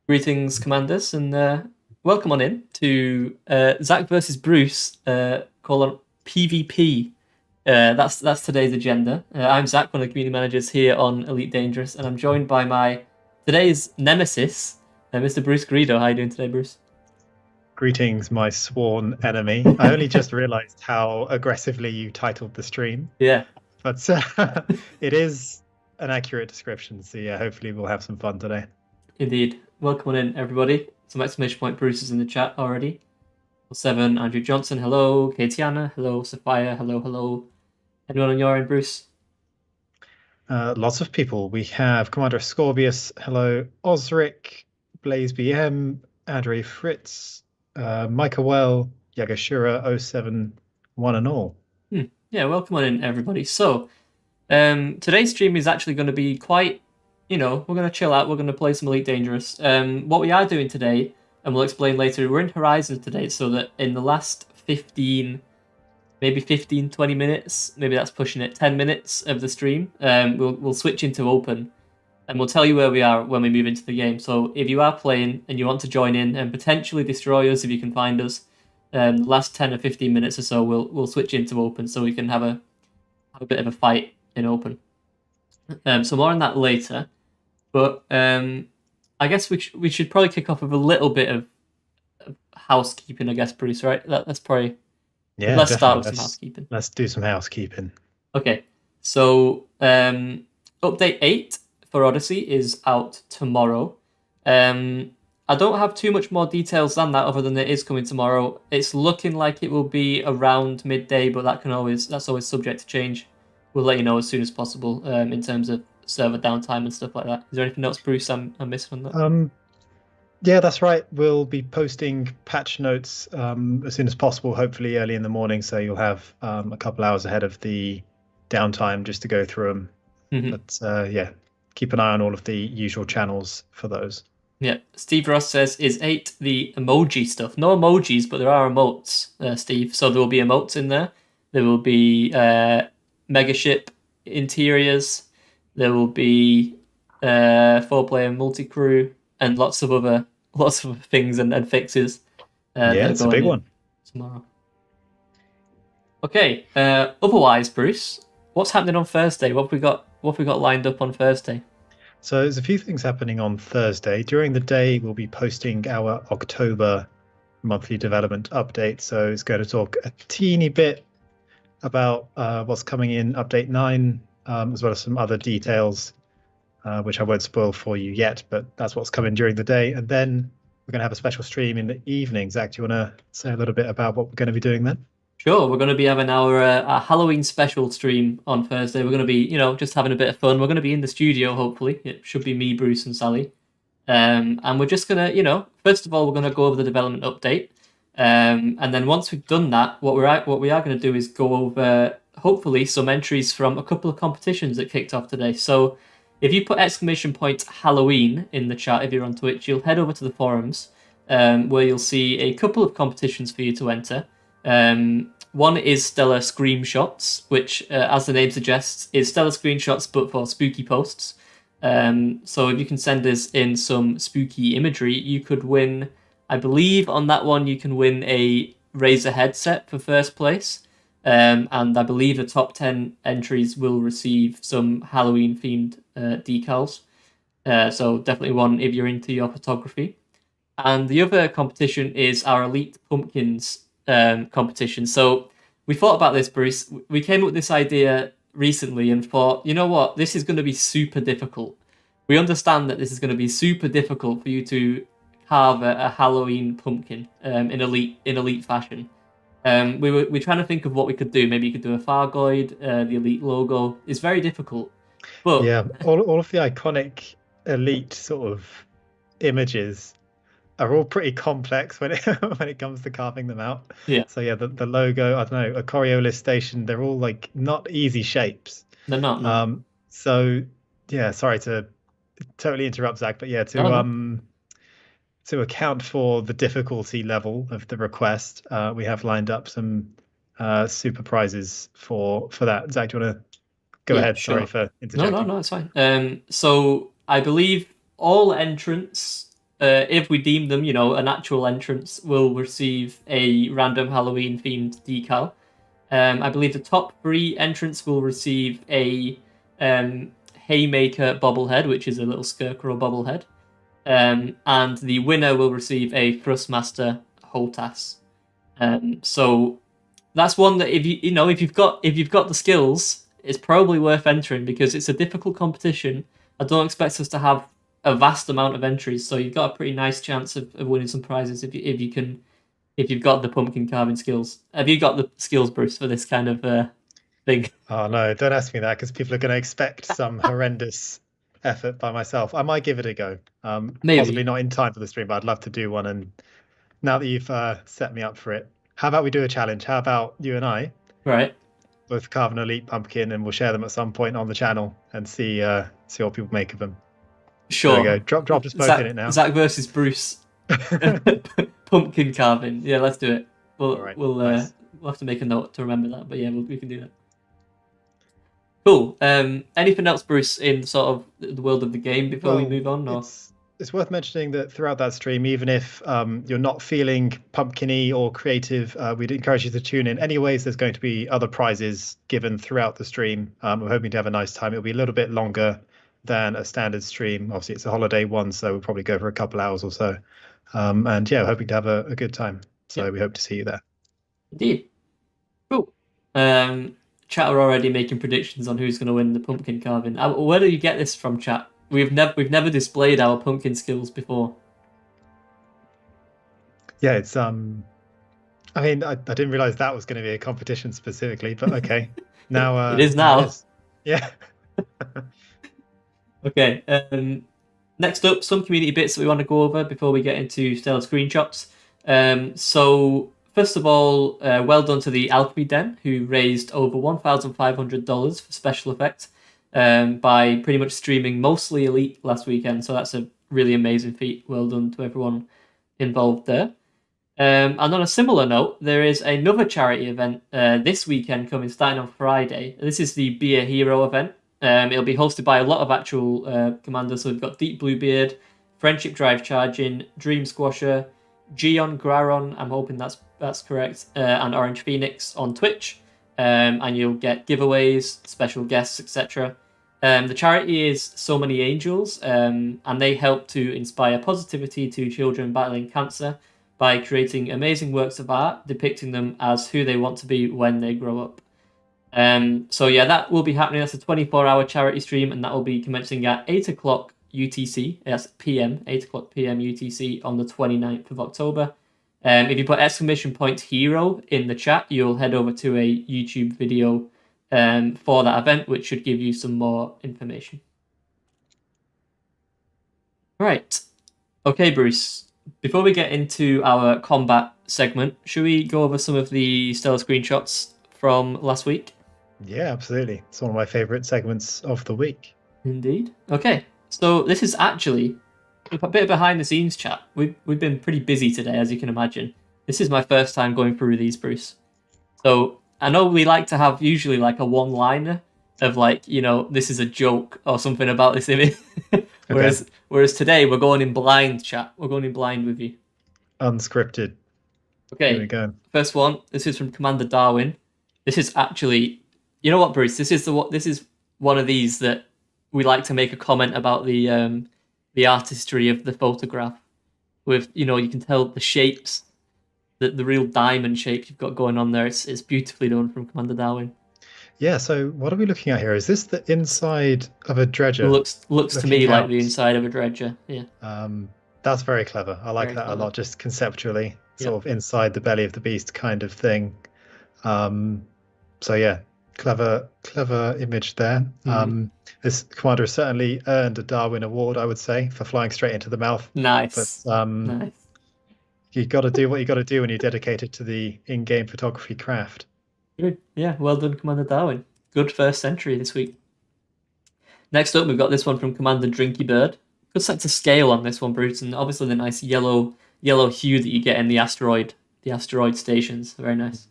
Greetings, commanders, and welcome on in to Zac versus Bruce, call on PvP. That's today's agenda. I'm Zac, one of the community managers here on Elite Dangerous, and I'm joined by my today's nemesis, Mr. Bruce Greedo. How are you doing today, Bruce? Greetings, my sworn enemy. I only just realized how aggressively you titled the stream, Yeah, but it is an accurate description. So yeah, hopefully we'll have some fun today. indeed. Welcome on in, everybody. Some exclamation point Bruce is in the chat already. 7, Andrew Johnson, hello. Katiana, hello. Sophia, hello, hello. Anyone on your end, Bruce? Lots of people. We have Commander Scorbius, hello. Osric, Blaze BM, Andre Fritz, Micah Well, Yagashira 07, one and all. Yeah, welcome on in, everybody. So, today's stream is actually going to be quite, we're going to chill out. We're going to play some Elite Dangerous. What we are doing today, and we'll explain later, we're in Horizon today, so that in the last 15, maybe 15, 20 minutes, maybe that's pushing it, 10 minutes of the stream, we'll switch into Open, and we'll tell you where we are when we move into the game. So if you are playing and you want to join in and potentially destroy us if you can find us, the last 10 or 15 minutes or so, we'll switch into Open so we can have a bit of a fight in Open. So more on that later. But I guess we should probably kick off with a little bit of housekeeping, I guess, Bruce, right? That's probably... Yeah, let's start definitely. with some housekeeping. Let's do some housekeeping. Okay, so update 8 for Odyssey is out tomorrow. I don't have too much more details than that, other than it is coming tomorrow. It's looking like it will be around midday, but that's always subject to change. We'll let you know as soon as possible in terms of server downtime and stuff like that. Is there anything else, Bruce, I'm missing on that? Yeah, that's right. We'll be posting patch notes as soon as possible, hopefully early in the morning, so you'll have a couple hours ahead of the downtime just to go through them. Mm-hmm. But yeah, keep an eye on all of the usual channels for those. Yeah, Steve Ross says, is 8 the emoji stuff? No emojis, but there are emotes, Steve. So there will be emotes in there. There will be megaship interiors. There will be 4-player multi-crew and lots of other things and fixes. Yeah, it's a big one tomorrow. Okay. Otherwise, Bruce, what's happening on Thursday? What have we got lined up on Thursday? So there's a few things happening on Thursday. During the day, we'll be posting our October monthly development update. So it's going to talk a teeny bit about what's coming in update 9, as well as some other details, which I won't spoil for you yet, but that's what's coming during the day. And then we're going to have a special stream in the evening. Zach, do you want to say a little bit about what we're going to be doing then? Sure, we're going to be having our Halloween special stream on Thursday. We're going to be, just having a bit of fun. We're going to be in the studio, hopefully. It should be me, Bruce, and Sally. And we're just going to, first of all, we're going to go over the development update. And then once we've done that, what we are going to do is go over, hopefully, some entries from a couple of competitions that kicked off today. So if you put !Halloween in the chat, if you're on Twitch, you'll head over to the forums, where you'll see a couple of competitions for you to enter. One is Stellar Screenshots, which, as the name suggests, is Stellar Screenshots but for spooky posts. So if you can send us in some spooky imagery, you could win, I believe on that one you can win a Razer headset for first place. And I believe the top 10 entries will receive some Halloween-themed decals. So definitely one if you're into your photography. And the other competition is our Elite Pumpkins competition. So we thought about this, Bruce. We came up with this idea recently and thought, you know what, this is going to be super difficult. We understand that this is going to be super difficult for you to carve a Halloween pumpkin in elite fashion. We're trying to think of what we could do. Maybe you could do a Fargoid, the Elite logo. It's very difficult. But yeah, all of the iconic Elite sort of images are all pretty complex when it comes to carving them out. Yeah. So yeah, the logo, I don't know, a Coriolis station, they're all like not easy shapes. They're not. No. So yeah, sorry to totally interrupt, Zach, but yeah, to account for the difficulty level of the request, we have lined up some super prizes for that. Zach, do you want to go ahead? Sure. Sorry for interjecting. No, it's fine. So I believe all entrants if we deem them, an actual entrance, will receive a random Halloween themed decal. I believe the top 3 entrants will receive a Haymaker bobblehead, which is a little Scarecrow bobblehead. And the winner will receive a Thrustmaster Holtass. So that's one that if you've got the skills, it's probably worth entering because it's a difficult competition. I don't expect us to have a vast amount of entries, so you've got a pretty nice chance of winning some prizes if you've got the pumpkin carving skills. Have you got the skills, Bruce, for this kind of thing? Oh no, don't ask me that because people are going to expect some horrendous effort by myself. I might give it a go. Maybe. Possibly not in time for the stream, but I'd love to do one. And now that you've set me up for it, how about we do a challenge? How about you and I Right. both carve an elite pumpkin, and we'll share them at some point on the channel and see what people make of them. Sure. There we go. Drop us both in it now. Zac versus Bruce. Pumpkin carving. Yeah, let's do it. Nice. We'll have to make a note to remember that. But yeah, we can do that. Cool. Anything else, Bruce, in sort of the world of the game before we move on? Or? It's worth mentioning that throughout that stream, even if you're not feeling pumpkin-y or creative, we'd encourage you to tune in. Anyways, there's going to be other prizes given throughout the stream. We're hoping to have a nice time. It'll be a little bit longer than a standard stream. Obviously, it's a holiday one, so we'll probably go for a couple hours or so. And yeah, we're hoping to have a good time. So we hope to see you there. Indeed. Cool. Chat are already making predictions on who's going to win the pumpkin carving. Where do you get this from, chat? We've never displayed our pumpkin skills before. Yeah, it's I mean, I didn't realize that was going to be a competition specifically, but okay. Now it is now. It is. Yeah. Okay. Next up, some community bits that we want to go over before we get into stellar screenshots. So first of all, well done to the Alchemy Den, who raised over $1,500 for special effects by pretty much streaming mostly Elite last weekend. So that's a really amazing feat. Well done to everyone involved there. And on a similar note, there is another charity event this weekend coming, starting on Friday. This is the Be a Hero event. It'll be hosted by a lot of actual commanders. So we've got Deep Bluebeard, Friendship Drive Charging, Dream Squasher, Gion Graron, I'm hoping that's correct, and Orange Phoenix on Twitch. And you'll get giveaways, special guests, etc. The charity is So Many Angels, and they help to inspire positivity to children battling cancer by creating amazing works of art, depicting them as who they want to be when they grow up. So yeah, that will be happening. That's a 24-hour charity stream, and that will be commencing at 8 o'clock UTC. That's PM, 8 o'clock PM UTC on the 29th of October. If you put !hero in the chat, you'll head over to a YouTube video for that event, which should give you some more information. Right. Okay, Bruce. Before we get into our combat segment, should we go over some of the stellar screenshots from last week? Yeah, absolutely. It's one of my favorite segments of the week. Indeed. Okay. So this is actually a bit of behind the scenes chat. We've been pretty busy today, as you can imagine. This is my first time going through these, Bruce. So I know we like to have usually like a one-liner of like, this is a joke or something about this image. Whereas today we're going in blind, chat. We're going in blind with you. Unscripted. Okay. Here we go. First one. This is from Commander Darwin. This is actually, you know what, Bruce? This is one of these that we like to make a comment about the artistry of the photograph. With you can tell the shapes, the real diamond shapes you've got going on there. It's beautifully done from Commander Darwin. Yeah. So what are we looking at here? Is this the inside of a dredger? It looks to me like the inside of a dredger. Yeah. That's very clever. I like that a lot. Just conceptually, sort of inside the belly of the beast kind of thing. So yeah, clever image there. Mm-hmm. This commander has certainly earned a Darwin Award, I would say, for flying straight into the mouth. Nice. But nice. You got to do what you got to do when you're dedicated to the in-game photography craft. Good. Yeah, well done, Commander Darwin. Good first entry this week. Next up, we've got this one from Commander Drinky Bird. Good sense of scale on this one, Bruce, and obviously the nice yellow hue that you get in the asteroid stations. Very nice.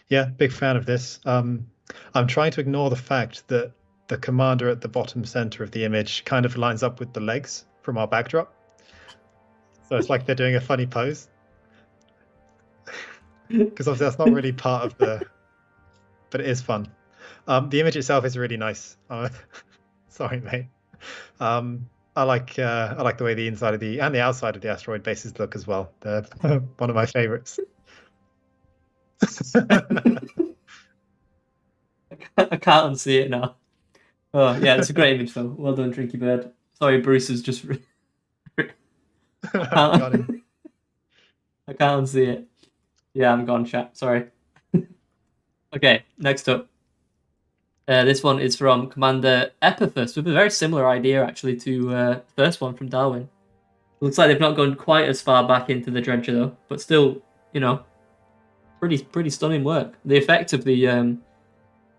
Yeah, big fan of this. I'm trying to ignore the fact that the commander at the bottom center of the image kind of lines up with the legs from our backdrop. So it's like they're doing a funny pose. Because obviously that's not really part of the, but it is fun. The image itself is really nice. Sorry, mate. I like the way the inside of the and the outside of the asteroid bases look as well. They're one of my favorites. I can't unsee it now. Oh yeah, it's a great image though. Well done, Drinky Bird. Sorry, Bruce is just. Got him. I can't unsee it. Yeah, I'm gone, chat. Sorry. Okay, next up. This one is from Commander Epiphus with a very similar idea actually to first one from Darwin. Looks like they've not gone quite as far back into the dredger though, but still, you know, pretty stunning work. The effect of the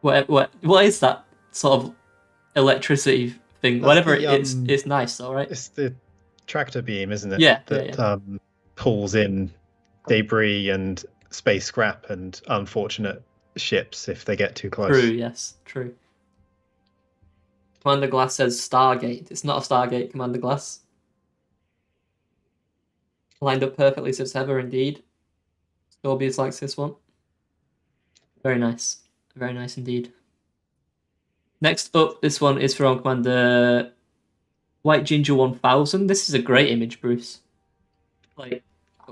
what is that sort of electricity thing? That's Whatever the, it's nice though, right? It's the tractor beam, isn't it? Yeah, that pulls in debris and space scrap and unfortunate ships if they get too close. True, yes, true. Commander Glass says Stargate. It's not a Stargate, Commander Glass. Lined up perfectly, says Heather, indeed. Scorpius likes this one. Very nice. Very nice indeed. Next up, this one is from Commander White Ginger 1000. This is a great image, Bruce. Like,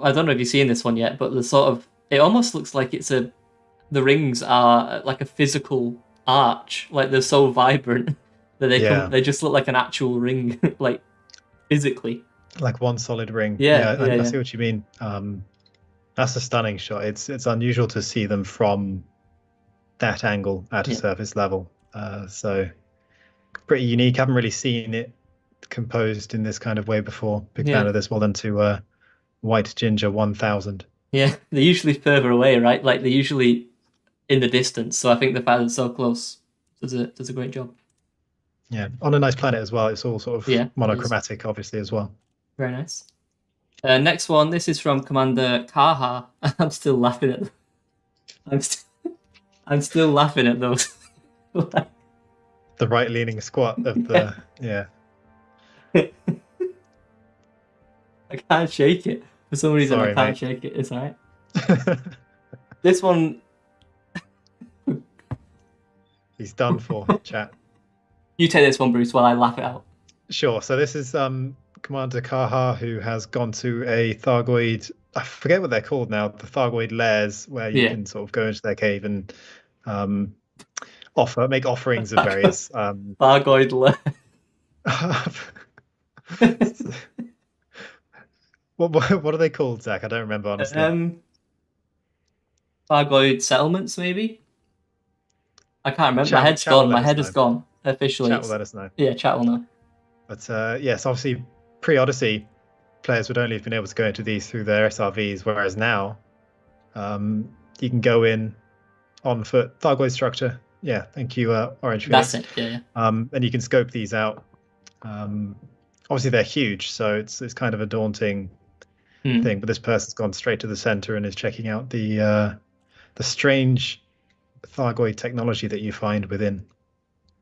I don't know if you've seen this one yet, but the sort of it almost looks like the rings are like a physical arch. Like they're so vibrant that they just look like an actual ring, like physically. Like one solid ring. I see what you mean. That's a stunning shot. It's unusual to see them from that angle at a surface level. So pretty unique. Haven't really seen it composed in this kind of way before. Big fan of this. Well done to White Ginger 1000. Yeah, they're usually further away, right? Like they're usually in the distance. So I think the fact that it's so close does a great job. Yeah, on a nice planet as well. It's all sort of monochromatic, obviously, as well. Very nice. Next one. This is from Commander Kaha. I'm still laughing at. I'm still laughing at those. The right-leaning squat of the I can't shake it for some reason. Sorry, I can't mate. shake it. It's alright. This one. He's done for, chat. You take this one, Bruce, while I laugh it out. Sure. So this is Commander Kaha, who has gone to a Thargoid. I forget what they're called now. The Thargoid lairs, where you can sort of go into their cave and make offerings of various Thargoid lair. What are they called, Zach? I don't remember, honestly. Thargoid settlements, maybe. I can't remember. My head's gone. My head is gone officially. Chat will let us know. Yeah, chat will know. But yes, obviously, pre-Odyssey, players would only have been able to go into these through their SRVs, whereas now, you can go in on foot. Thargoid structure. Yeah, thank you, Orange Phoenix. That's it. Yeah. And you can scope these out. Obviously, they're huge, so it's kind of a daunting thing. But this person's gone straight to the center and is checking out the strange Thargoid technology that you find within.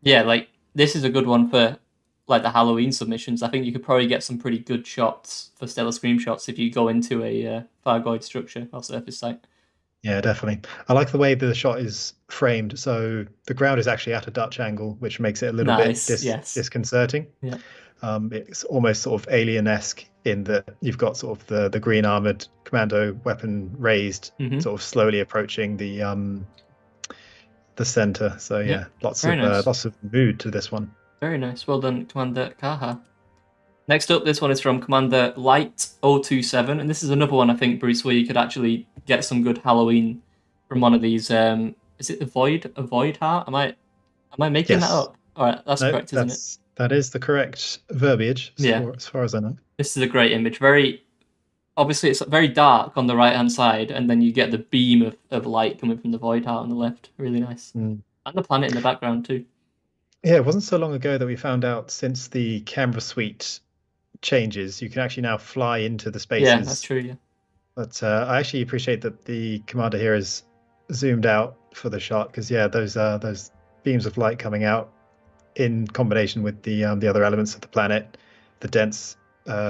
Yeah, like this is a good one for like the Halloween submissions. I think you could probably get some pretty good shots for stellar screenshots if you go into a Thargoid structure or surface site. Yeah, definitely. I like the way the shot is framed. So the ground is actually at a Dutch angle, which makes it a little bit disconcerting. Yeah. It's almost sort of alien-esque in that you've got sort of the green armored commando weapon raised, sort of slowly approaching the center. So yeah, lots of mood to this one. Very nice. Well done, Commander Kaha. Next up, this one is from Commander Light 027, and this is another one I think, Bruce, where you could actually get some good Halloween from one of these. Is it a void heart? Am I making that up? All right, that's correct, isn't it? That is the correct verbiage. As far as I know. This is a great image. Obviously, it's very dark on the right-hand side, and then you get the beam of light coming from the void heart on the left. Really nice. And the planet in the background, too. Yeah, it wasn't so long ago that we found out since the camera suite changes, you can actually now fly into the spaces. Yeah, that's true, yeah. But I actually appreciate that the commander here is zoomed out for the shot, because, those beams of light coming out in combination with the other elements of the planet, the dense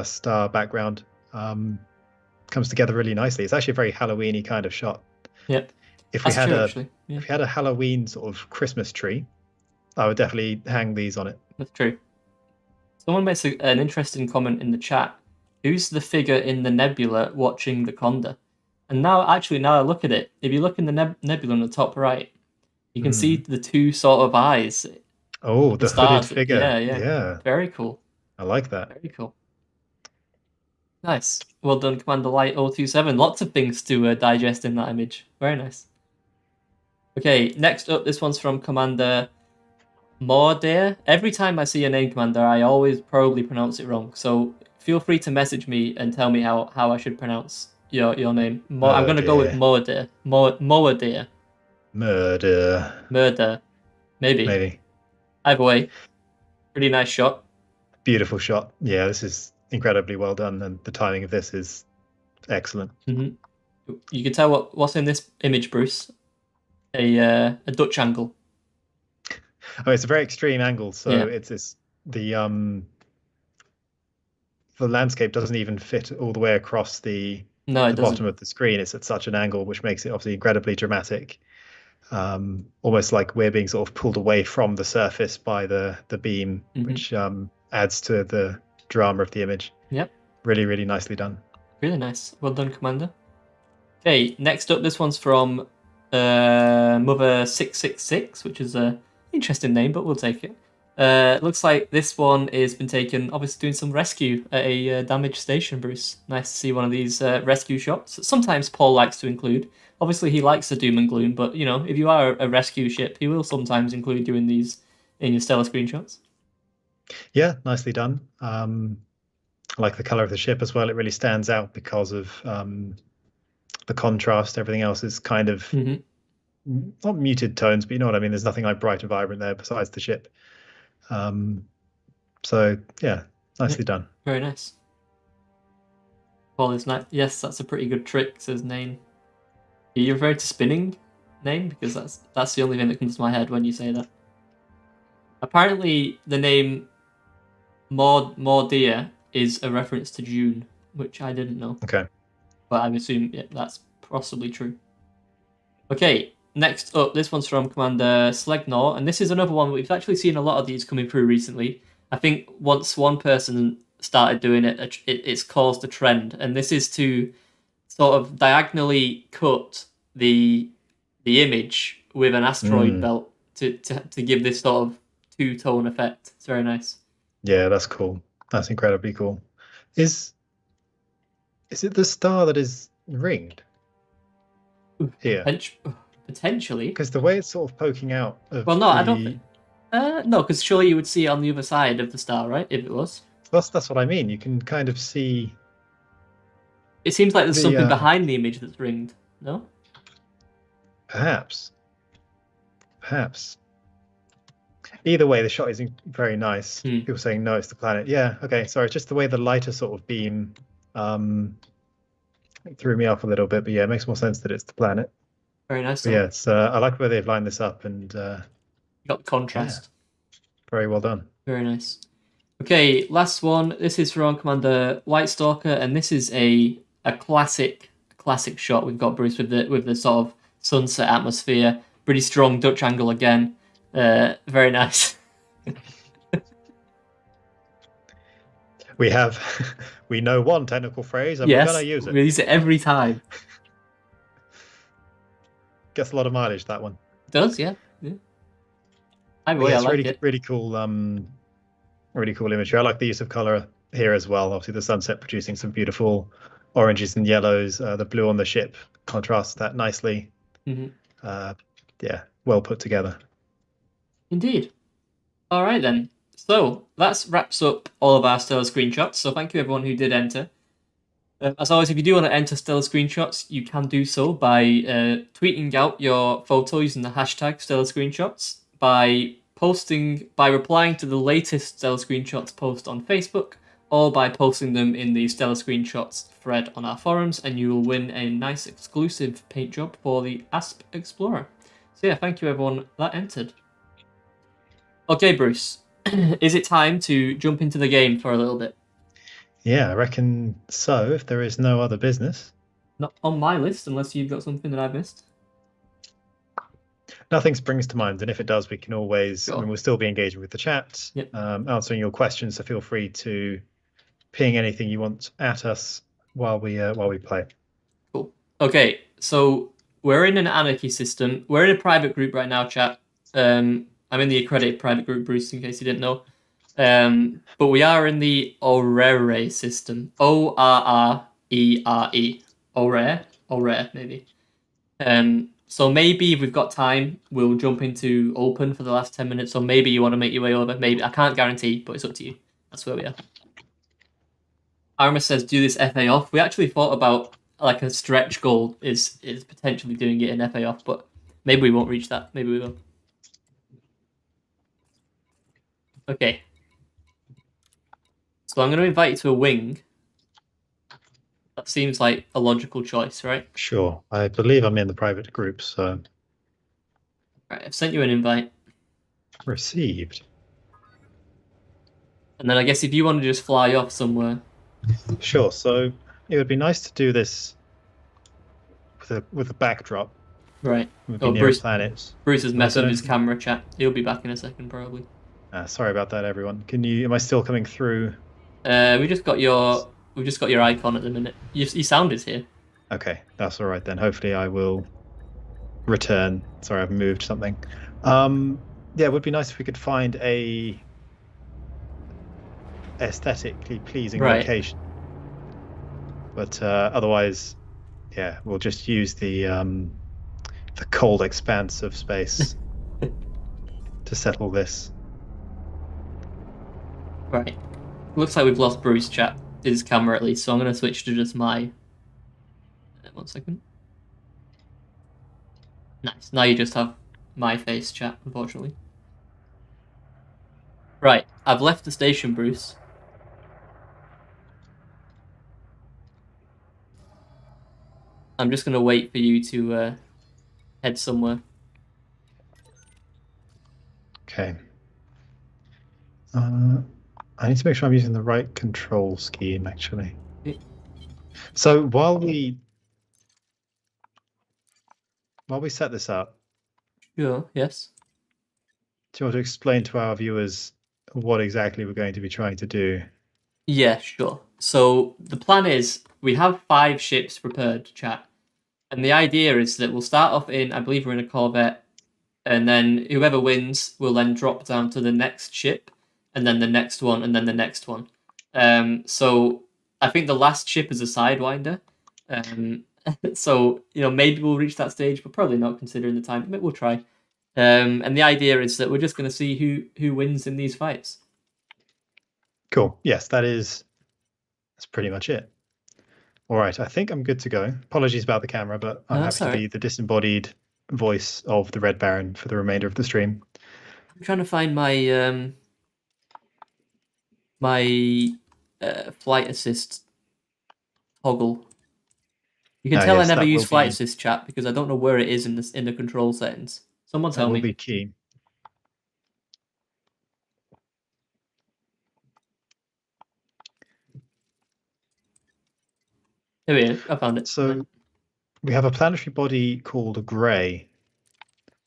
star background comes together really nicely. It's actually a very Halloween-y kind of shot. Yep, If we that's had true, a actually. Yeah, if we had a Halloween sort of Christmas tree, I would definitely hang these on it. that's true. Someone makes an interesting comment in the chat. Who's the figure in the nebula watching the Conda? And now I look at it. If you look in the nebula on the top right, you can see the two sort of eyes. Oh, The the hooded stars. figure. Yeah, yeah. Yeah, Very cool. I like that. Very cool. Nice. Well done, Commander Light 027. Lots of things to digest in that image. Very nice. Okay, next up, this one's from Commander Mordair. Every time I see a name, Commander, I always probably pronounce it wrong. So feel free to message me and tell me how I should pronounce your name. I'm going to go with Mordair. Mordair. Murder. Maybe. Either way, pretty nice shot. Beautiful shot. Yeah, this is incredibly well done, and the timing of this is excellent. Mm-hmm. You can tell what's in this image, Bruce. A Dutch angle. Oh, it's a very extreme angle, so yeah. It's the landscape doesn't even fit all the way across the bottom of the screen. It's at such an angle, which makes it obviously incredibly dramatic. Almost like we're being sort of pulled away from the surface by the beam, which adds to the drama of the image. Yep. Really, really nicely done. Really nice. Well done, Commander. Okay, next up, this one's from Mother 666, which is an interesting name, but we'll take it. Looks like this one has been taken, obviously doing some rescue at a damaged station, Bruce. Nice to see one of these rescue shots. Sometimes Paul likes to include. Obviously, he likes the doom and gloom, but, you know, if you are a rescue ship, he will sometimes include you in these, in your stellar screenshots. Yeah, nicely done. I like the color of the ship as well. It really stands out because of the contrast. Everything else is kind of not muted tones, but you know what I mean. There's nothing like bright and vibrant there besides the ship. So yeah, nicely done. Very nice. Paul is nice. Yes, that's a pretty good trick. Says name. Are you referring to spinning name? Because that's the only thing that comes to my head when you say that. Apparently, the name Mordair is a reference to June, which I didn't know. Okay. But I assume that's possibly true. Okay, next up, this one's from Commander Slegnor, and this is another one we've actually seen a lot of these coming through recently. I think once one person started doing it, it's caused a trend, and this is to sort of diagonally cut the image with an asteroid belt to give this sort of two-tone effect. It's very nice. Yeah, that's cool. That's incredibly cool. Is it the star that is ringed here? Potentially. Because the way it's sort of poking out. Well, no, I don't think. No, because surely you would see it on the other side of the star, right? If it was. That's what I mean. You can kind of see. It seems like there's something behind the image that's ringed. No. Perhaps. Either way, the shot is very nice. People saying no, it's the planet. Yeah, okay, sorry. It's just the way the lighter sort of beam threw me off a little bit, but yeah, it makes more sense that it's the planet. Very nice. Yeah, it's I like the way they've lined this up and you got the contrast. Yeah, very well done. Very nice. Okay, last one. This is from Commander White Stalker, and this is a classic shot we've got, Bruce, with the sort of sunset atmosphere. Pretty strong Dutch angle again. Very nice. We know one technical phrase and we're gonna use it. We use it every time. Gets a lot of mileage, that one. It does, yeah. Either way, it's I like it. Really cool imagery. I like the use of color here as well. Obviously the sunset producing some beautiful oranges and yellows. The blue on the ship contrasts that nicely. Yeah, well put together. Indeed. All right, then. So that wraps up all of our stellar screenshots. So thank you, everyone who did enter. As always, if you do want to enter stellar screenshots, you can do so by tweeting out your photo using the hashtag stellar screenshots, by replying to the latest stellar screenshots post on Facebook, or by posting them in the stellar screenshots thread on our forums, and you will win a nice exclusive paint job for the Asp Explorer. So yeah, thank you everyone that entered. Okay, Bruce, is it time to jump into the game for a little bit? Yeah, I reckon so, if there is no other business. Not on my list, unless you've got something that I've missed. Nothing springs to mind, and if it does, we can always, I Sure. mean, we'll still be engaging with the chat, Yep. answering your questions, so feel free to ping anything you want at us while we play. Cool. Okay, so we're in an anarchy system. We're in a private group right now, chat. I'm in the accredited private group, Bruce, in case you didn't know. But we are in the Orere system. Orrere. Orere, maybe. So maybe if we've got time, we'll jump into open for the last 10 minutes, or maybe you want to make your way over. Maybe. I can't guarantee, but it's up to you. That's where we are. Arma says do this FA off. We actually thought about like a stretch goal is potentially doing it in FA off, but maybe we won't reach that. Maybe we will. Okay. So I'm going to invite you to a wing. That seems like a logical choice, right? Sure. I believe I'm in the private group, so Right, I've sent you an invite. received. And then I guess if you want to just fly off somewhere. Sure. So it would be nice to do this with a backdrop. Right. It would be Oh, near a planet. Bruce is messing don't- with his camera, chat. He'll be back in a second, probably. Sorry about that, everyone. Am I still coming through? We just got your icon at the minute. Your sound is here. Okay, that's all right then. Hopefully I will return. Sorry, I've moved something. Yeah, it would be nice if we could find a aesthetically pleasing Right. location. But otherwise, yeah, we'll just use the cold expanse of space to settle this. Right. Looks like we've lost Bruce, chat. His camera at least, so I'm going to switch to just my... 1 second. Nice. Now you just have my face, chat, unfortunately. Right. I've left the station, Bruce. I'm just going to wait for you to head somewhere. Okay. I need to make sure I'm using the right control scheme, actually. Okay. So while we set this up, Sure, yes. do you want to explain to our viewers what exactly we're going to be trying to do? Yeah, sure. So the plan is we have 5 ships prepared, chat. And the idea is that we'll start off in, I believe we're in a Corvette, and then whoever wins will then drop down to the next ship, and then the next one, and then the next one. So I think the last ship is a Sidewinder. So, maybe we'll reach that stage, but probably not considering the time. But we'll try. And the idea is that we're just going to see who wins in these fights. Cool. Yes, that's pretty much it. All right, I think I'm good to go. Apologies about the camera, but I'm happy to be the disembodied voice of the Red Baron for the remainder of the stream. I'm trying to find my flight assist toggle. You can tell yes, I never use flight assist, chat, because I don't know where it is in the control settings. Someone tell me. That will be key. Here we go. I found it. So we have a planetary body called Grey.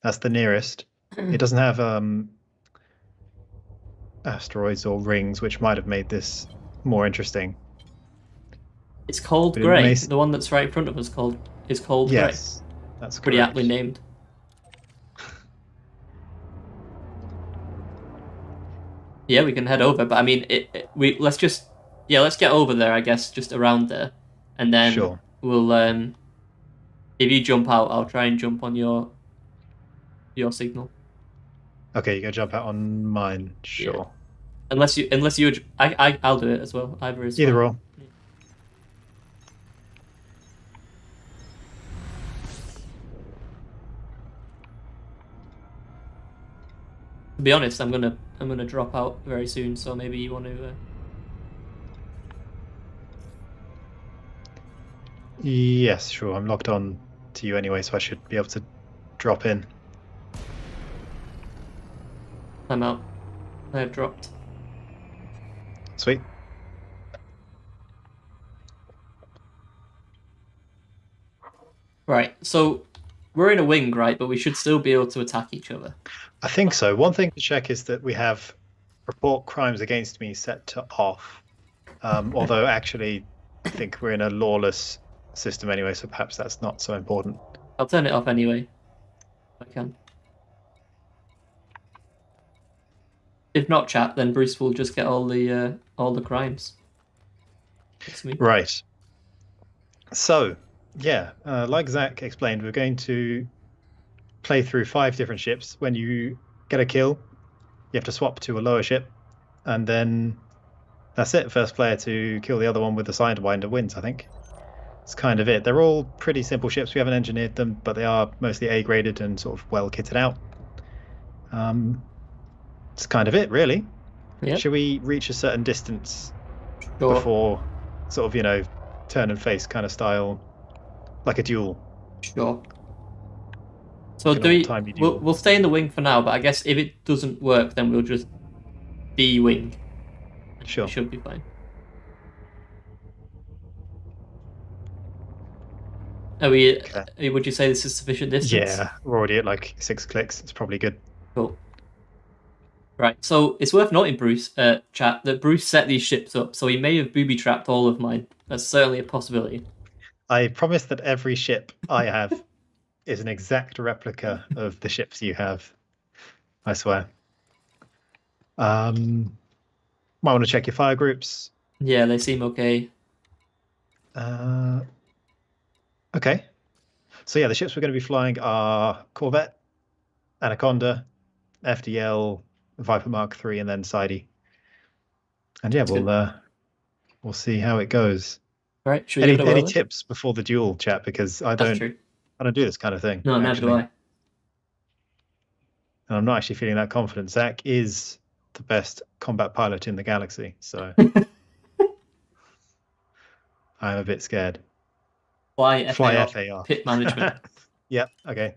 That's the nearest. It doesn't have asteroids or rings, which might have made this more interesting. It's called Grey. The one that's right in front of us is called Grey. Yes, that's pretty aptly named. Yeah, we can head over, but I mean, let's get over there, I guess, just around there, and then we'll if you jump out, I'll try and jump on your signal. Okay, you go jump out on mine, sure. Yeah. Unless you, I'll do it as well. Either or. To be honest, I'm gonna drop out very soon, so maybe you want to. Yes, sure. I'm logged on to you anyway, so I should be able to drop in. I'm out. I have dropped. Sweet. Right. So we're in a wing, right? But we should still be able to attack each other. I think so. One thing to check is that we have report crimes against me set to off. Although actually, I think we're in a lawless system anyway, so perhaps that's not so important. I'll turn it off anyway. If I can. If not, chat, then Bruce will just get all the crimes. It's me. Right. So, yeah, like Zac explained, we're going to play through 5 different ships. When you get a kill, you have to swap to a lower ship, and then that's it. First player to kill the other one with the Sidewinder wins, I think. It's kind of it. They're all pretty simple ships. We haven't engineered them, but they are mostly A-graded and sort of well kitted out. It's kind of it, really. Yep. Should we reach a certain distance Sure. before sort of, turn and face kind of style, like a duel? Sure. So Like an do we? old-timey duel. We'll stay in the wing for now, but I guess if it doesn't work, then we'll just de-wing. Sure. It should be fine. Are we? Okay. Would you say this is sufficient distance? Yeah, we're already at like 6 clicks. It's probably good. Cool. Right. So it's worth noting, Bruce, chat, that Bruce set these ships up, so he may have booby-trapped all of mine. That's certainly a possibility. I promise that every ship I have is an exact replica of the ships you have. I swear. Might want to check your fire groups. Yeah, they seem okay. Okay. So yeah, the ships we're going to be flying are Corvette, Anaconda, FDL, Viper Mark III, and then Sidey. And yeah, we'll see how it goes. Right. Should we give it a Any whirl? tips before the duel, chat? Because I That's don't true. do this kind of thing. No, never do I. And I'm not actually feeling that confident. Zac is the best combat pilot in the galaxy, so I'm a bit scared. Fly FAR. FAR. Pit management. Yep. Okay.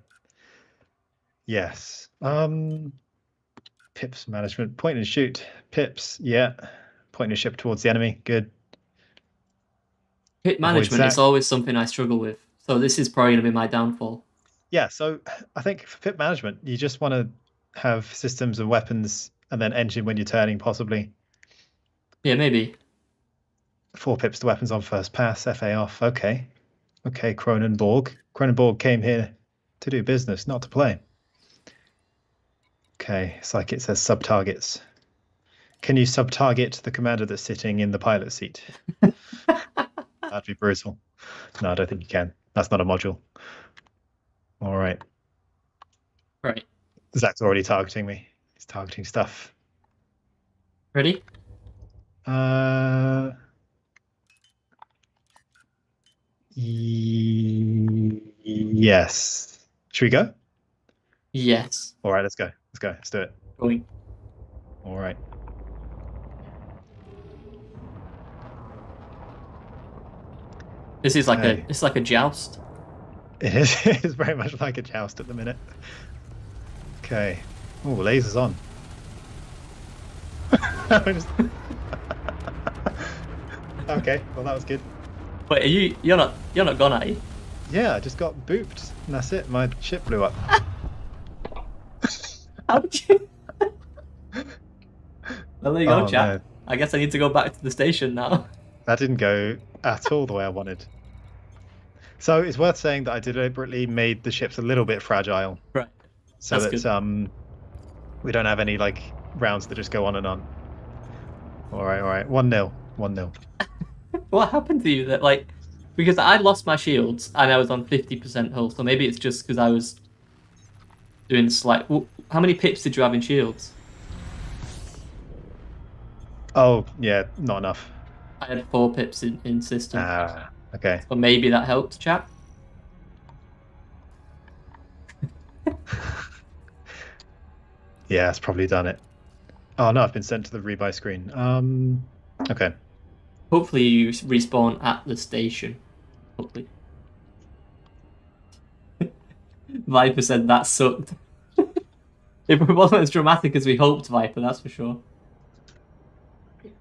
Yes. Pips management. Point and shoot. Pips. Yeah. Point your ship towards the enemy. Good. Pit management Zac. is always something I struggle with, so this is probably going to be my downfall. Yeah. So I think for pit management, you just want to have systems and weapons, and then engine when you're turning, possibly. Yeah, maybe. 4 pips to weapons on first pass. FA off. Okay. Okay, Cronenborg. Cronenborg came here to do business, not to play. Okay, it's like it says sub-targets. Can you sub-target the commander that's sitting in the pilot seat? That'd be brutal. No, I don't think you can. That's not a module. All right. Right. Zac's already targeting me. He's targeting stuff. Ready? Yes. Should we go? Yes. All right, let's go. Let's do it. Going. All right. This is like Okay. it's like a joust. It is. It's very much like a joust at the minute. Okay. Oh, lasers on. Okay. Well, that was good. Wait, you're not gone, are you? Yeah, I just got booped, and that's it. My ship blew up. How did you? Well, there you go, Oh, chap. no. I guess I need to go back to the station now. That didn't go at all the way I wanted. So it's worth saying that I deliberately made the ships a little bit fragile, Right. so That's that we don't have any like rounds that just go on and on. All right. 1-0. 1-0. What happened to you? That because I lost my shields and I was on 50% hull, so maybe it's just because I was doing slight. Well, how many pips did you have in shields? Oh yeah, not enough. I had 4 pips in system. Ah, okay. So maybe that helped, chap. Yeah, it's probably done it. Oh no, I've been sent to the rebuy screen. Okay. Hopefully you respawn at the station. Hopefully. Viper said that sucked. It wasn't as dramatic as we hoped, Viper, that's for sure.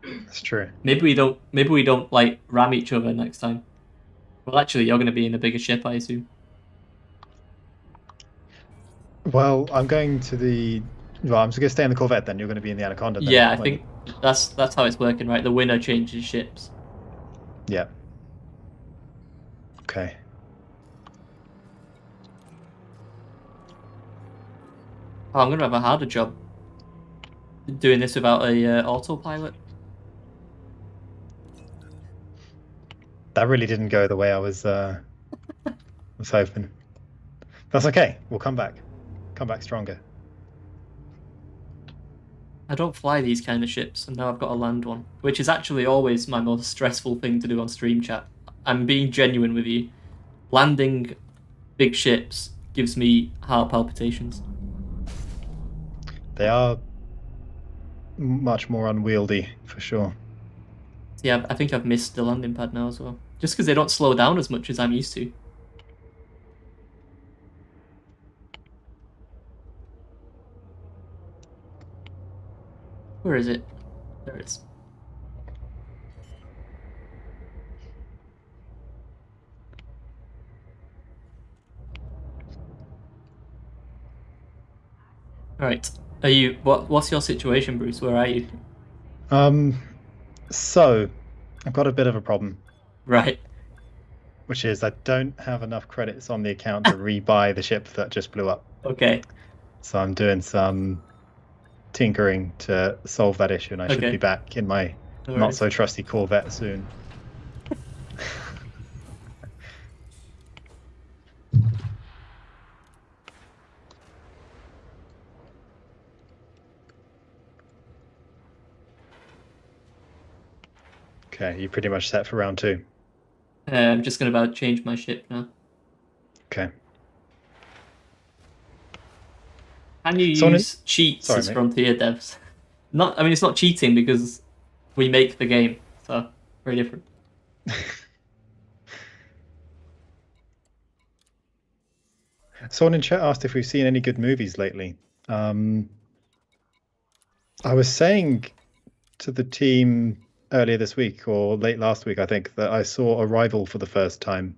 That's true. Maybe we don't like ram each other next time. Well, actually, you're going to be in a bigger ship, I assume. Well, I'm going to the. Well, I'm just going to stay in the Corvette then. You're going to be in the Anaconda then. Yeah, I think that's how it's working, right? The winner changes ships. Yeah. Okay. Oh, I'm gonna have a harder job doing this without a autopilot. That really didn't go the way I was hoping. That's okay. We'll come back. Come back stronger. I don't fly these kind of ships, and now I've got to land one, which is actually always my most stressful thing to do on stream chat. I'm being genuine with you. Landing big ships gives me heart palpitations. They are much more unwieldy, for sure. Yeah, I think I've missed the landing pad now as well. Just because they don't slow down as much as I'm used to. Where is it? There it is. Alright. Are you what's your situation, Bruce? Where are you? So I've got a bit of a problem, Right. which is I don't have enough credits on the account to rebuy the ship that just blew up. Okay. So I'm doing some tinkering to solve that issue, and I should Okay. be back in my No not worries. so trusty Corvette soon. Okay, you pretty much set for round 2. I'm just gonna about change my ship now. Okay. Can you Someone use cheats Sorry, as mate. Frontier devs? I mean, it's not cheating because we make the game, so very different. Someone in chat asked if we've seen any good movies lately. I was saying to the team earlier this week or late last week, I think, that I saw Arrival for the first time,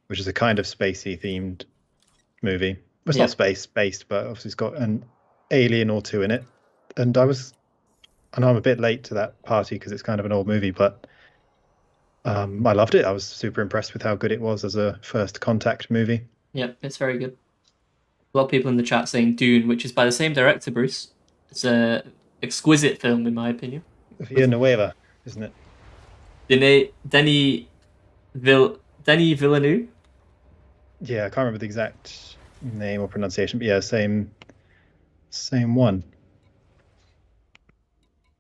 which is a kind of spacey themed movie. It's not space based, but obviously it's got an alien or two in it. And I know I'm a bit late to that party because it's kind of an old movie, but I loved it. I was super impressed with how good it was as a first contact movie. Yeah, it's very good. A lot of people in the chat saying Dune, which is by the same director, Bruce. It's a exquisite film, in my opinion. Villanueva, isn't it? Denis Villeneuve. Yeah, I can't remember the exact name or pronunciation, but yeah, same one.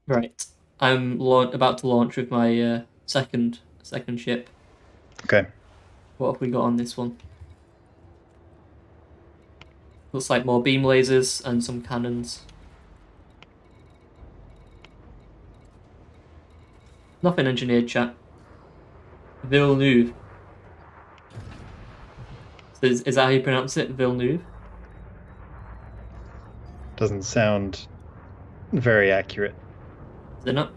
Right. I'm about to launch with my second ship. Okay. What have we got on this one? Looks like more beam lasers and some cannons. Nothing engineered, chat. Villeneuve. Is that how you pronounce it? Villeneuve? Doesn't sound very accurate. Is it not?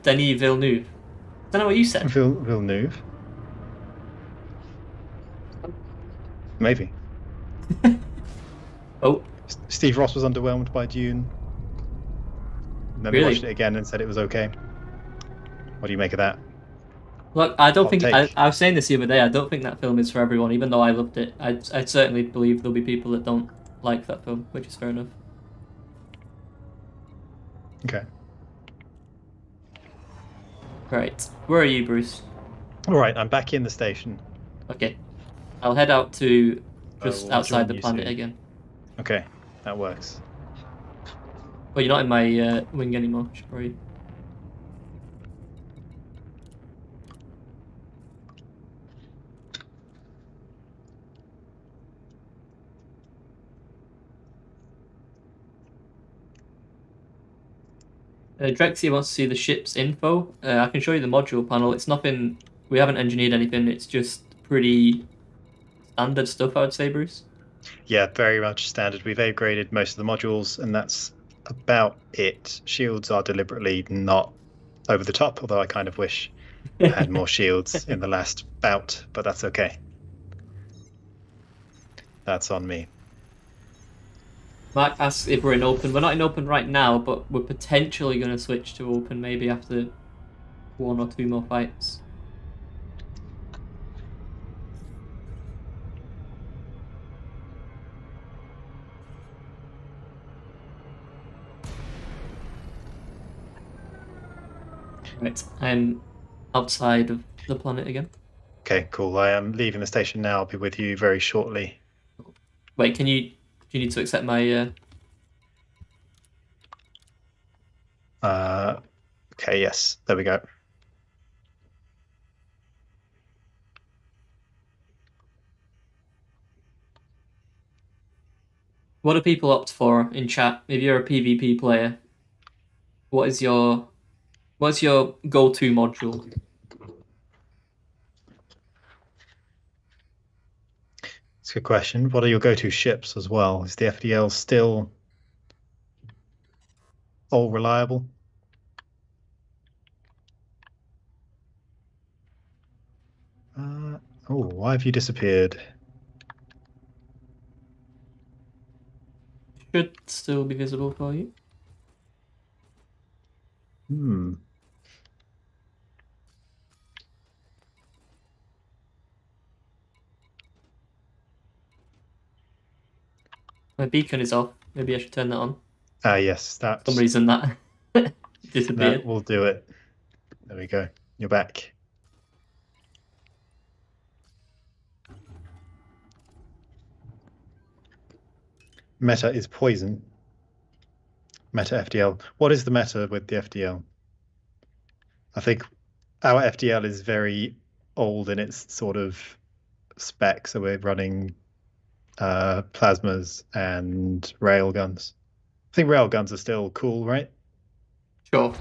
Denis Villeneuve. Is that not what you said? Villeneuve? Maybe. Oh. Steve Ross was underwhelmed by Dune. And then they watched it again and said it was okay. What do you make of that? Look, I don't think I was saying this the other day. I don't think that film is for everyone, even though I loved it. I certainly believe there'll be people that don't like that film, which is fair enough. Okay. Right, where are you, Bruce? All right, I'm back in the station. Okay, I'll head out to just outside the planet soon. again. Okay, that works. Well, you're not in my wing anymore, are you? Drexy wants to see the ship's info. I can show you the module panel. It's nothing. We haven't engineered anything. It's just pretty standard stuff, I would say, Bruce. Yeah, very much standard. We've upgraded most of the modules, and that's about it. Shields are deliberately not over the top, although I kind of wish I had more shields in the last bout, but that's okay. That's on me. Mark asks if we're in open. We're not in open right now, but we're potentially going to switch to open maybe after 1 or 2 more fights. Right, I'm outside of the planet again. Okay, cool. I am leaving the station now. I'll be with you very shortly. Wait, do you need to accept my... Okay, yes. There we go. What do people opt for in chat? If you're a PvP player, what's your go-to module? It's a good question. What are your go-to ships as well? Is the FDL still all reliable? Oh, why have you disappeared? Should still be visible for you. Hmm. My beacon is off. Maybe I should turn that on. Ah, yes, For some reason that disappeared. that will do it. There we go. You're back. Meta is poison. Meta FDL. What is the meta with the FDL? I think our FDL is very old in its sort of spec, so we're running plasmas and railguns. I think railguns are still cool, right? Sure.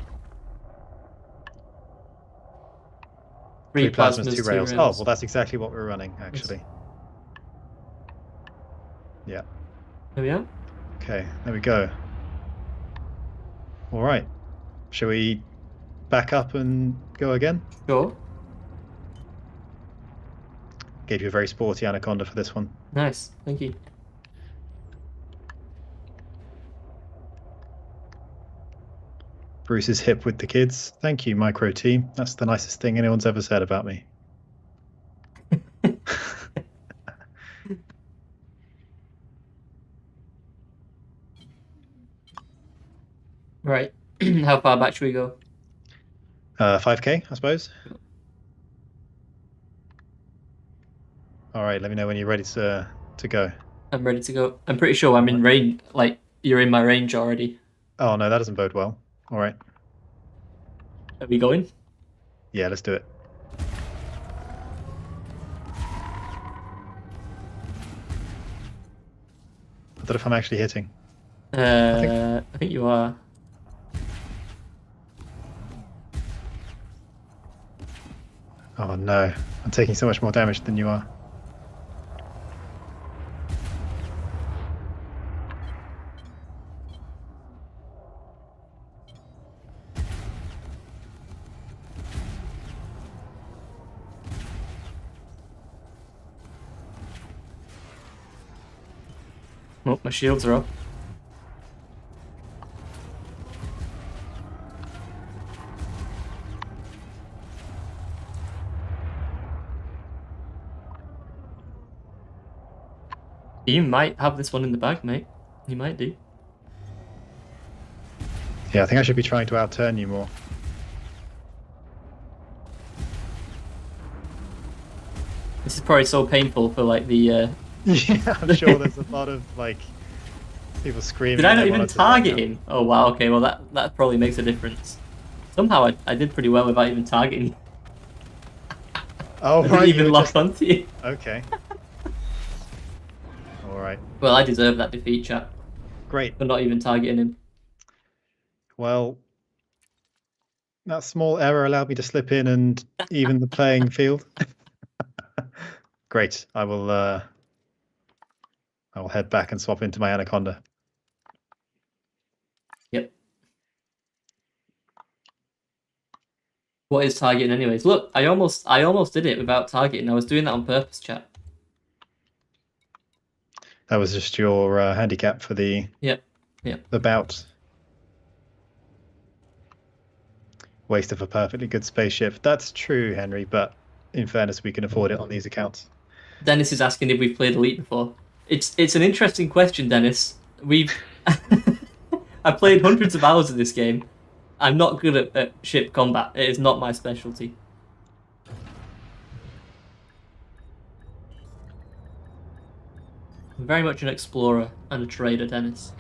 3 plasmas, 2 rails. rails. Oh, well, that's exactly what we're running, actually. Yeah. There we are. Okay, there we go. All right. Shall we back up and go again? Sure. Gave you a very sporty anaconda for this one. Nice. Thank you. Bruce is hip with the kids. Thank you, Micro Team. That's the nicest thing anyone's ever said about me. Right. How far back should we go? 5K, I suppose. All right, let me know when you're ready to go. I'm ready to go. I'm pretty sure I'm in range. Like, you're in my range already. Oh, no, that doesn't bode well. All right. Are we going? Yeah, let's do it. I don't know if I'm actually hitting. I think you are. Oh, no. I'm taking so much more damage than you are. Oh, my shields are up. You might have this one in the bag, mate. You might do. Yeah, I think I should be trying to outturn you more. This is probably so painful for like the. Yeah, I'm sure there's a lot of like people screaming. Did I not even target him? Oh wow. Okay, well that probably makes a difference. Somehow I did pretty well without even targeting. Oh, I right, didn't even you lock onto you. Okay. All right. Well, I deserve that defeat, chat. Great. For not even targeting him. Well, that small error allowed me to slip in and even the playing field. Great. I will head back and swap into my anaconda. Yep. What is targeting anyways? Look, I almost did it without targeting. I was doing that on purpose, chat. That was just your handicap for the Yep. bout. Waste of a perfectly good spaceship. That's true, Henry, but in fairness, we can afford it on these accounts. Dennis is asking if we've played Elite before. It's an interesting question, Dennis. We've I've played hundreds of hours of this game. I'm not good at ship combat. It is not my specialty. I'm very much an explorer and a trader, Dennis.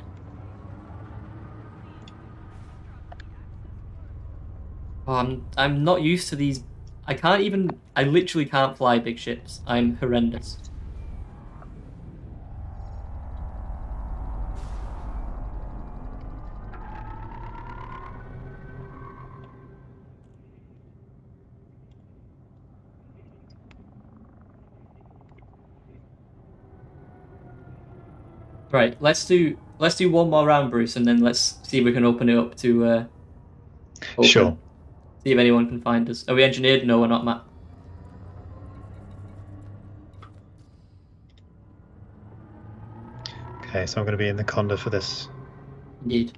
Oh, I'm not used to these. I literally can't fly big ships. I'm horrendous. Right, let's do one more round, Bruce, and then let's see if we can open it up to open. Sure. See if anyone can find us. Are we engineered? No, we're not, Matt. Okay, so I'm going to be in the Conda for this. Indeed.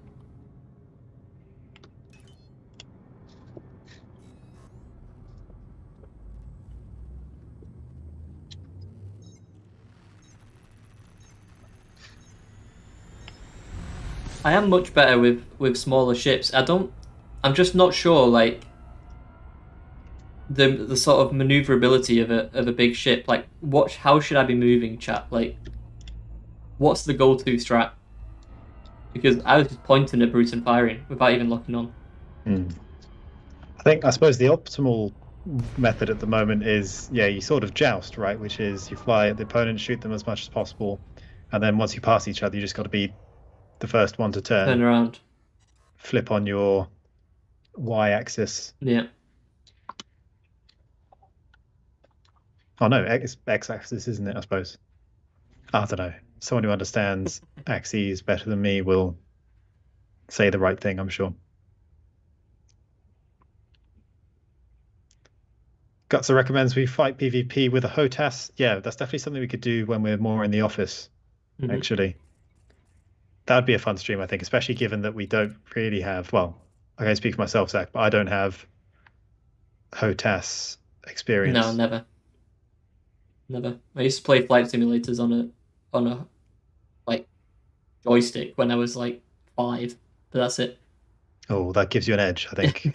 I am much better with smaller ships. I'm just not sure like the sort of maneuverability of a big ship. Like how should I be moving, chat? Like what's the go-to strat? Because I was just pointing at Bruce and firing without even locking on. I suppose the optimal method at the moment is, you sort of joust, right? Which is you fly at the opponent, shoot them as much as possible, and then once you pass each other, you just got to be the first one to Turn around. Flip on your y-axis. Yeah. Oh no, x-axis, isn't it? I suppose. I don't know. Someone who understands axes better than me will say the right thing, I'm sure. Gutsa recommends we fight PvP with a HOTAS. Yeah, that's definitely something we could do when we're more in the office, actually. That would be a fun stream, I think, especially given that we don't really have, well, I can speak for myself, Zach, but I don't have HOTAS experience. No, never. I used to play flight simulators on a like joystick when I was like 5, but that's it. Oh, that gives you an edge, I think.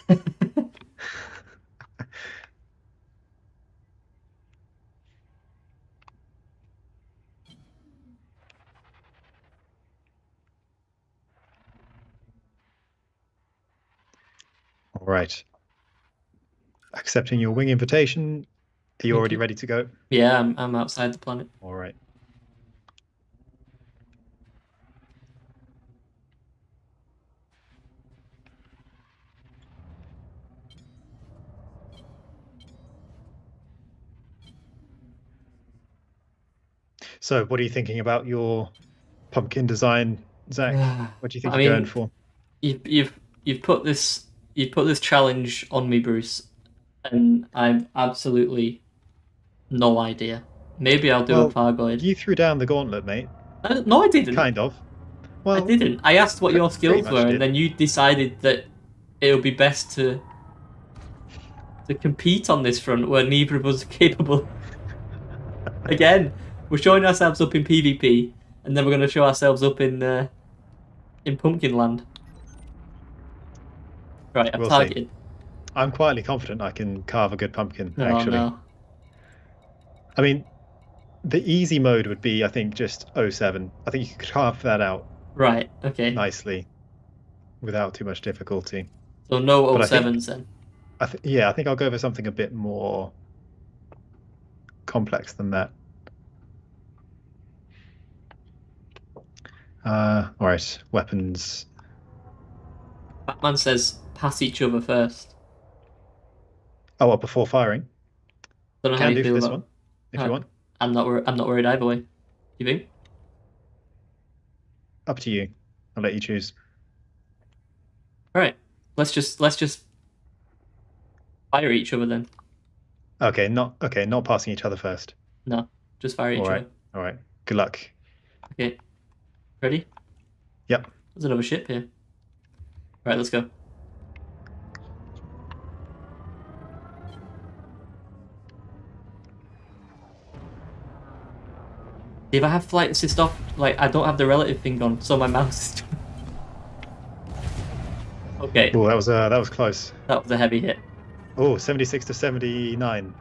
All right. Accepting your wing invitation. Are you already ready to go? Yeah, I'm outside the planet. All right. So, what are you thinking about your pumpkin design, Zach? What do you think you're going for? You've put this challenge on me, Bruce, and I've absolutely no idea. Maybe I'll do a Fargoid. You threw down the gauntlet, mate. No, I didn't. Kind of. Well, I didn't. I asked what your skills were, and then you decided that it would be best to compete on this front where neither of us are capable. Again, we're showing ourselves up in PvP, and then we're going to show ourselves up in Pumpkin Land. Right, I'm targeted. See. I'm quietly confident I can carve a good pumpkin, actually. No. I mean, the easy mode would be, I think, just 07. I think you could carve that out. Right, okay. Nicely, without too much difficulty. So no 07s then? I think I'll go for something a bit more complex than that. All right, weapons. Batman says pass each other first. Oh, well, before firing? Don't know how you feel this about one, if you want. I'm not worried either way. You think? Up to you. I'll let you choose. All right, let's just fire each other then. Okay, not passing each other first. No, just fire each other. All right. Good luck. Okay, ready? Yep. There's another ship here. Right, let's go. If I have flight assist off, like I don't have the relative thing on, so my mouse is. Okay, Oh, that was close. that was a heavy hit. Oh, 76 to 79.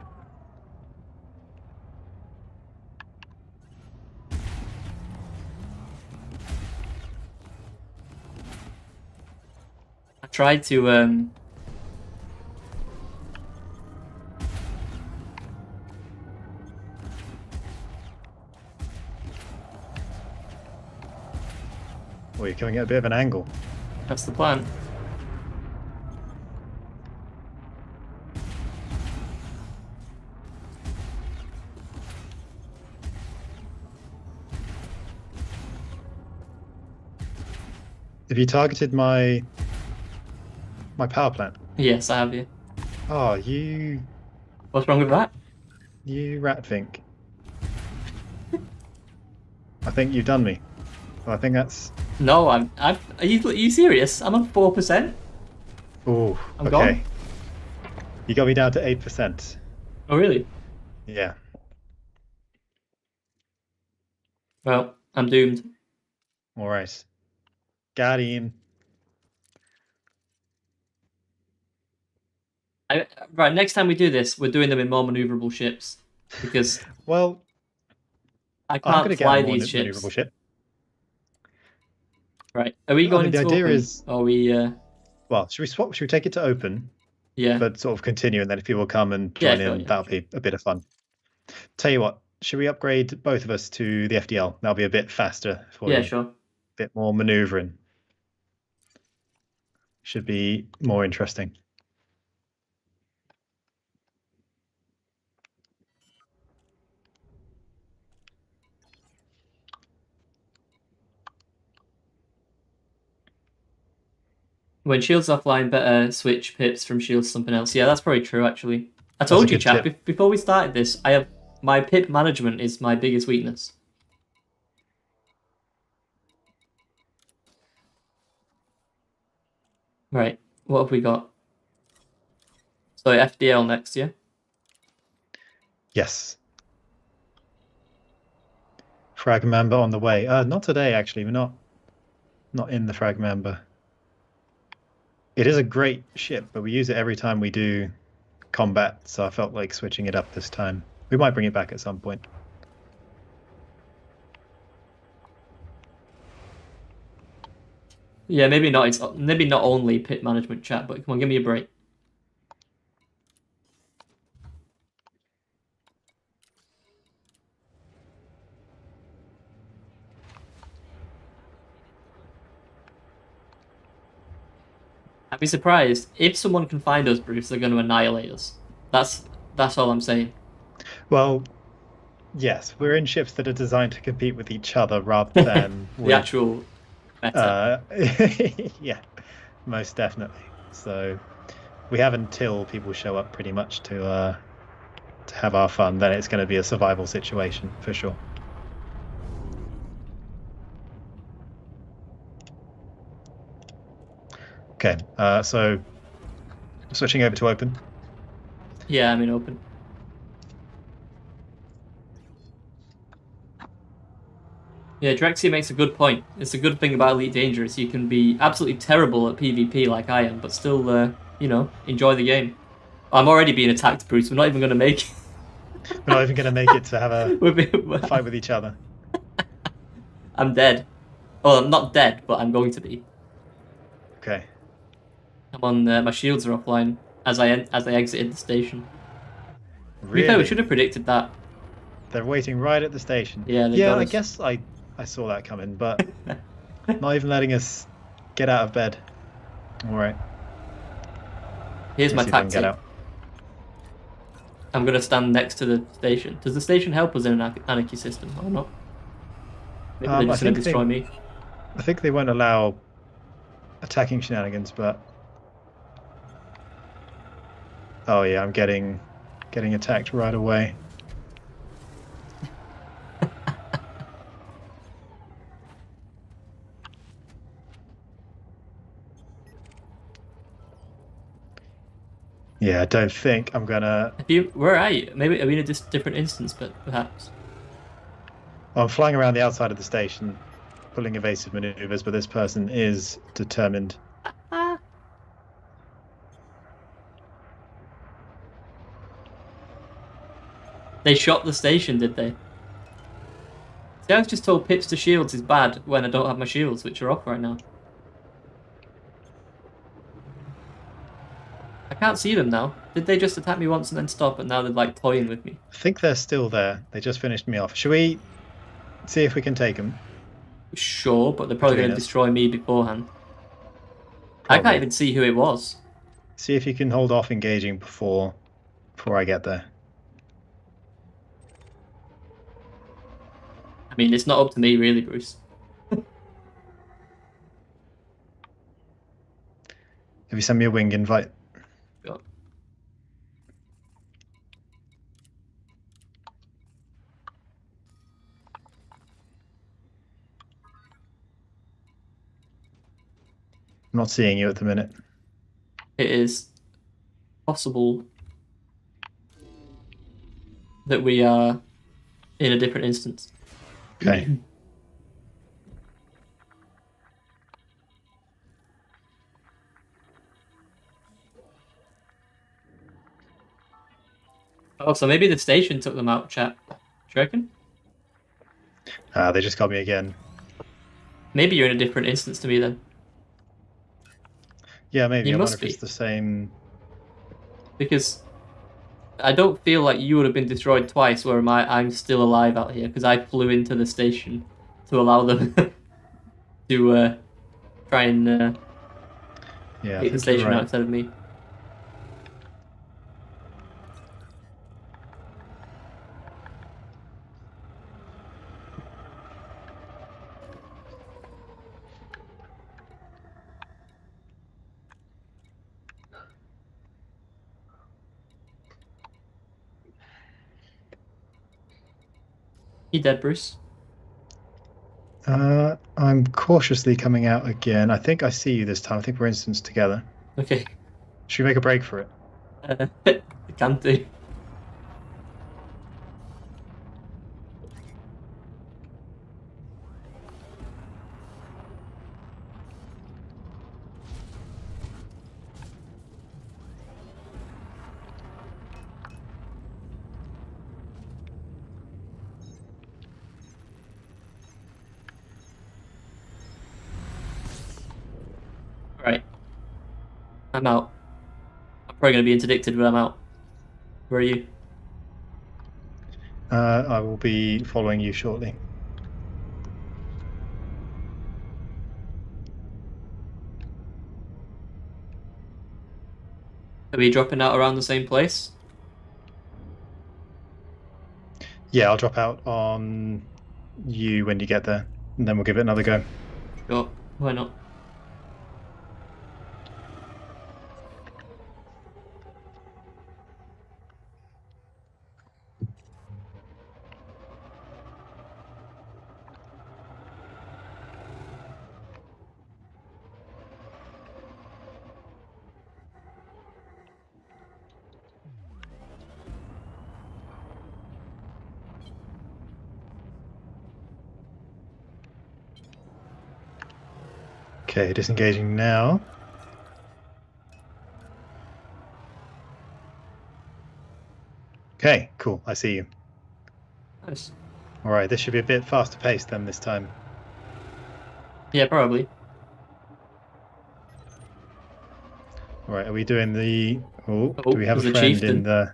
I tried to Oh, you're coming at a bit of an angle. That's the plan. Have you targeted my power plant? Yes, I have you. Oh, What's wrong with that? you ratfink. I think you've done me. I think that's. No, are you serious? I'm on 4%. Oh, I'm okay. gone. You got me down to 8%. Oh really? Yeah. Well, I'm doomed. All right. Got him. Right, next time we do this, we're doing them in more maneuverable ships because Well, I I'm can't going to get fly a more these ships. maneuverable ship. Right, are we I going mean, the into idea open? is. Or are we? Well, should we swap? Should we take it to open, Yeah. but sort of continue, and then if people come and Yeah, join sure, in, yeah, that'll be a bit of fun. Tell you what, should we upgrade both of us to the FDL? That'll be a bit faster for Yeah, you. sure. A bit more maneuvering. Should be more interesting. When shields offline, better switch pips from shields to something else. Yeah, that's probably true. Actually, I That's a told you, good chap. tip. Before we started this, I have my pip management is my biggest weakness. Right, what have we got? So FDL next, yeah. Yes. Frag member on the way. Not today, actually. We're not in the frag member. It is a great ship, but we use it every time we do combat, so I felt like switching it up this time. We might bring it back at some point. Yeah, maybe not. It's maybe not only pit management chat, but come on, give me a break. I'd be surprised if someone can find us, Bruce. They're going to annihilate us. That's all I'm saying. Well, yes, we're in ships that are designed to compete with each other rather than The with actual meta. yeah, most definitely. So we have until people show up pretty much to have our fun. Then it's going to be a survival situation for sure. Okay, so switching over to open. Yeah, I'm in open. Yeah, Drexy makes a good point. It's a good thing about Elite Dangerous. You can be absolutely terrible at PvP like I am, but still, enjoy the game. I'm already being attacked, Bruce. We're not even going to make it. We're not even going to make it to have a fight with each other. I'm dead. Well, I'm not dead, but I'm going to be. Okay. I'm on. My shields are offline as I exited the station. To be fair, we Really? should have predicted that. They're waiting right at the station. Yeah, they Yeah, got I us. guess I saw that coming, but not even letting us get out of bed. All right. Here's my Let's see if I can tactic. get out. I'm gonna stand next to the station. Does the station help us in an anarchy system or not? Maybe they're just gonna destroy me. I think they won't allow attacking shenanigans, but oh yeah, I'm getting attacked right away. Yeah, I don't think I'm gonna. Where are you? Maybe are we in a different instance, but perhaps. Well, I'm flying around the outside of the station, pulling evasive maneuvers, but this person is determined. Ah. They shot the station, did they? See, I was just told pips to shields is bad when I don't have my shields, which are off right now. I can't see them now. Did they just attack me once and then stop, and now they're like toying with me? I think they're still there. They just finished me off. Should we see if we can take them Sure, but they're probably going between to us? destroy me beforehand. I can't Probably. even see who it was. See if you can hold off engaging before I get there. I mean, it's not up to me, really, Bruce. If you send me a wing invite. Sure. I'm not seeing you at the minute. It is possible that we are in a different instance. Okay. Oh, so maybe the station took them out, chat. Do you reckon? They just got me again. Maybe you're in a different instance to me then. Yeah, maybe. You I wonder must if be. it's the same. Because I don't feel like you would have been destroyed twice, where I'm still alive out here, because I flew into the station to allow them to try and Yeah, I take the think you're station out right. instead of me. You dead, Bruce? I'm cautiously coming out again. I think I see you this time. I think we're instanced together. Okay. Should we make a break for it? Can't do. Right. I'm out. I'm probably going to be interdicted, but I'm out. Where are you? I will be following you shortly. Are we dropping out around the same place? Yeah, I'll drop out on you when you get there, and then we'll give it another go. Sure. Why not? Okay, disengaging now. Okay, cool. I see you. Nice. All right, this should be a bit faster paced than this time. Yeah, probably. All right, are we doing the? Oh, Oh, do we have a there's a friend in chieftain. the?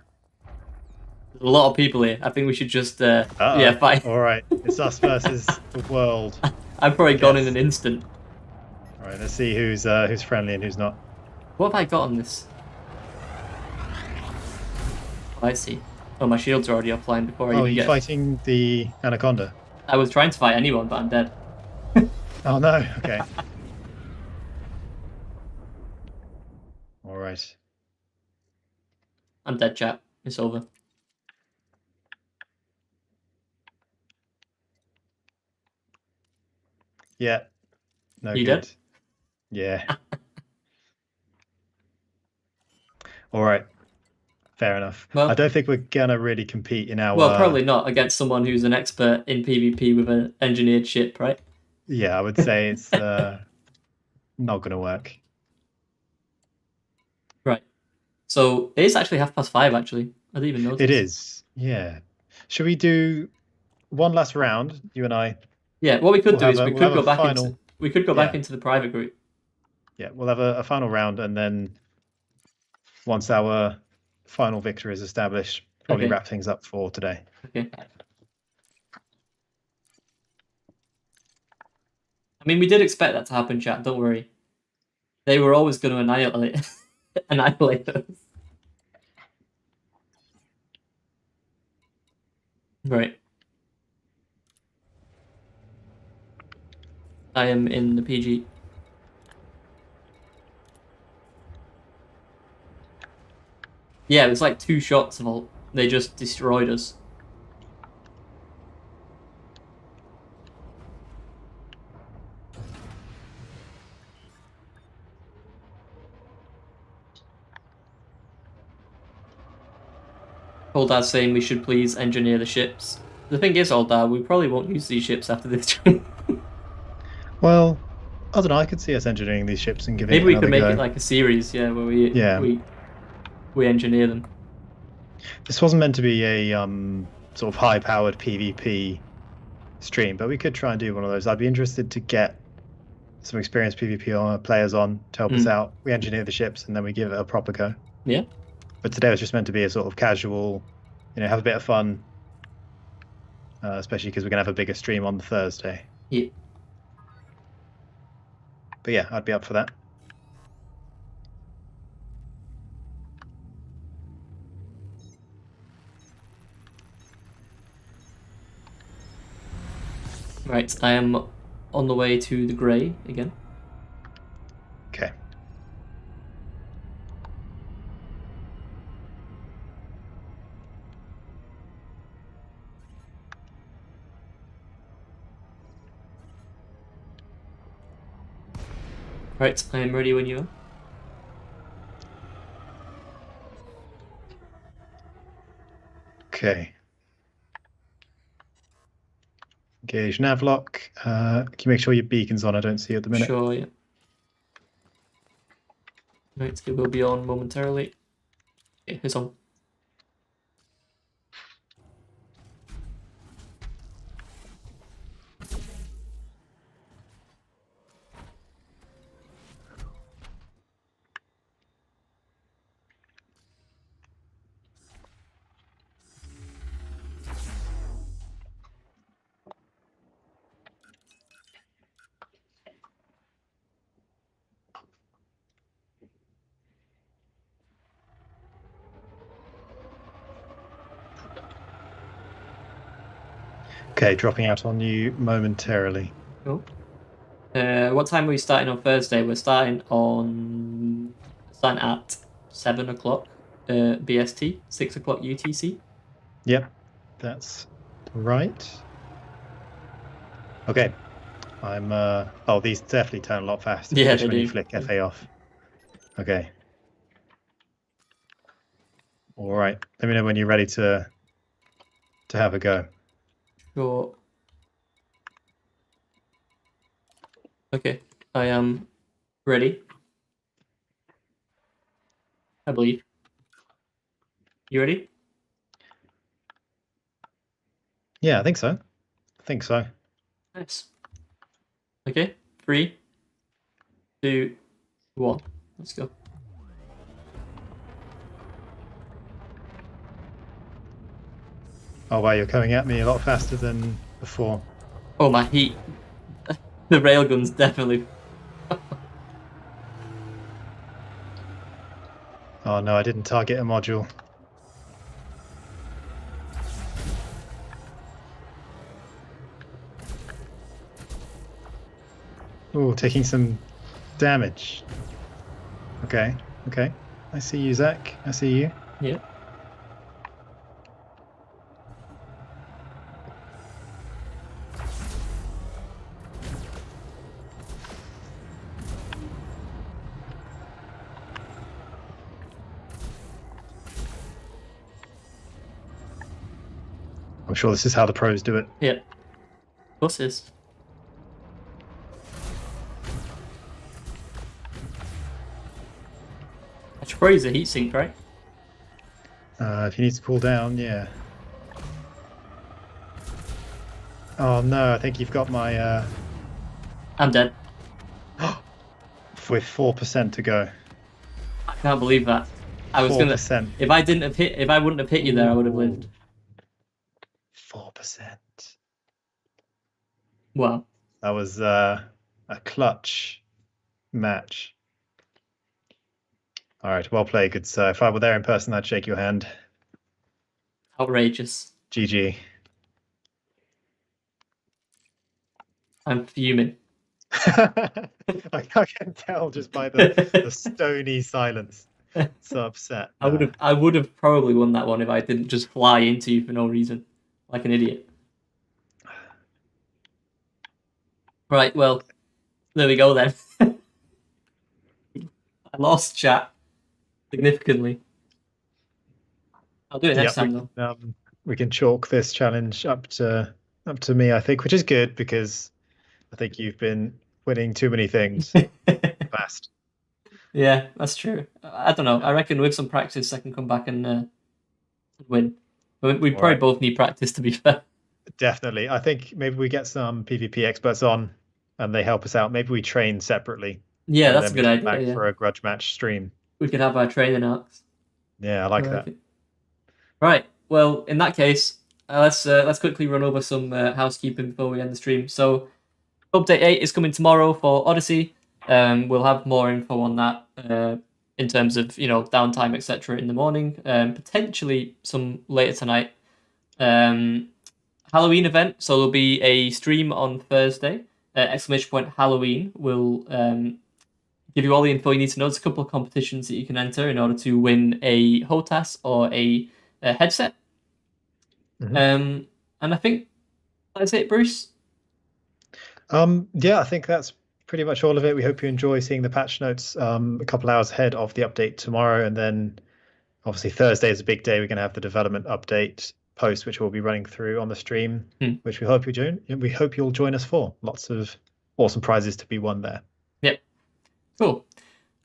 There's a lot of people here. I think we should just Uh-oh. yeah, fight. All right, it's us versus the world. I'm probably gone in Yes. an instant. All right, let's see who's friendly and who's not. What have I got on this? Oh, I see. Oh, my shields are already offline before I Oh, even you get. fighting the anaconda? I was trying to fight anyone, but I'm dead. Oh no. Okay. All right. I'm dead, chat. It's over. Yeah. No You good. dead? Yeah. All right. Fair enough. Well- I don't think we're gonna really compete in our. Well, probably not against someone who's an expert in PvP with an engineered ship, right? Yeah, I would say it's not gonna work. Right. So it is actually 5:30. Actually, I didn't even notice. It is. Yeah. Should we do one last round, you and I? Yeah. What we could We'll do have is a- we we'll could have go a back final- into back into the private group. Yeah, we'll have a final round, and then once our final victory is established, probably Okay. wrap things up for today. Okay. I mean, we did expect that to happen, chat. Don't worry. They were always going to annihilate us. Right. I am in the PG. Yeah, it was like 2 shots of all. They just destroyed us. Oldad's saying we should please engineer the ships. The thing is, Oldad, we probably won't use these ships after this. Well, I don't know. I could see us engineering these ships and giving Maybe it we another could make go. it like a series, yeah, where we engineer them. This wasn't meant to be a sort of high-powered PvP stream, but we could try and do one of those. I'd be interested to get some experienced PvP players on to help us out. We engineer the ships and then we give it a proper go. Yeah. But today was just meant to be a sort of casual, have a bit of fun, especially because we're going to have a bigger stream on Thursday. Yeah. But yeah, I'd be up for that. Right, I am on the way to the grey again. Okay. Right, I am ready when you are. Okay. Engage navlock. Can you make sure your beacon's on? I don't see it at the minute. Sure, yeah. Right, it will be on momentarily. It is on. Okay, dropping out on you momentarily. Cool. What time are we starting on Thursday? We're starting at 7 o'clock BST, 6 o'clock UTC. Yep, that's right. Okay, I'm. Oh, these definitely turn a lot faster. Yeah, especially they when you do. flick FA off. Okay. All right. Let me know when you're ready to have a go. Sure. Okay, I am ready. I believe. You ready? Yeah, I think so. Nice. Okay, 3, 2, 1. Let's go. Oh wow, you're coming at me a lot faster than before. Oh, my heat. The railgun's definitely. Oh no, I didn't target a module. Oh, taking some damage. Okay. I see you, Zac. I see you. Yeah. I'm sure this is how the pros do it. Yeah. Of course it is. I should probably use a heatsink, right? If you need to cool down, yeah. Oh no, I think you've got my I'm dead. with 4% to go. I can't believe that. I was gonna. 4%. If I wouldn't have hit you there, I would have lived. 4%. Wow. That was a clutch match. All right, well played. Good. If I were there in person, I'd shake your hand. Outrageous. GG. I'm fuming. I can tell just by the stony silence. So upset. I would have probably won that one if I didn't just fly into you for no reason, like an idiot. Right, well, there we go then. I lost chat significantly. I'll do it next time though. We can chalk this challenge up to me, I think, which is good because I think you've been winning too many things fast. Yeah, that's true. I don't know. I reckon with some practice, I can come back and win. We probably both need practice, to be fair. Definitely. I think maybe we get some PvP experts on and they help us out. Maybe we train separately. Yeah, that's a good idea. Back yeah. for a grudge match stream. We could have our training arcs. Yeah, I like that. Right. Well, in that case, let's quickly run over some housekeeping before we end the stream. So, update 8 is coming tomorrow for Odyssey. We'll have more info on that in terms of downtime, etc. in the morning. Potentially some later tonight. Halloween event. So there'll be a stream on Thursday. !Halloween will give you all the info you need to know. There's a couple of competitions that you can enter in order to win a HOTAS or a headset. Mm-hmm. And I think that's it, Bruce. Yeah, I think that's pretty much all of it. We hope you enjoy seeing the patch notes a couple hours ahead of the update tomorrow, and then obviously Thursday is a big day. We're going to have the development update post, which we'll be running through on the stream, which we hope you'll join us for. Lots of awesome prizes to be won there. Yep. Cool.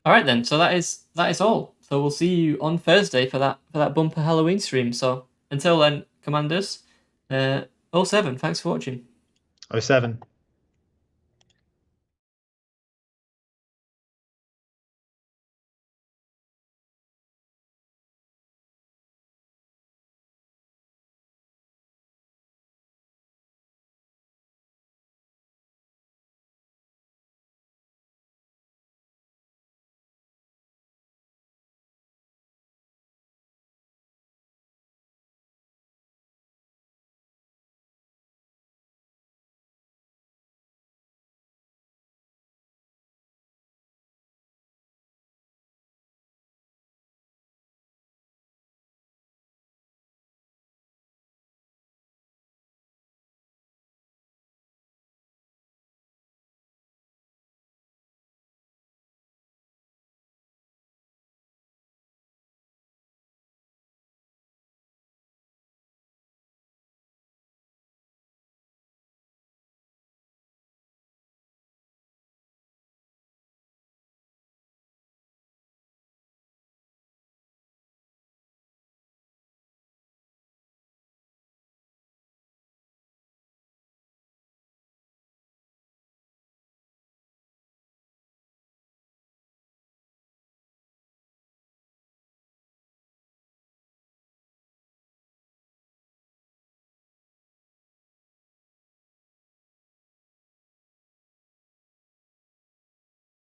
All right then. So that is all. So we'll see you on Thursday for that bumper Halloween stream. So until then, Commanders, 07. Thanks for watching. 07.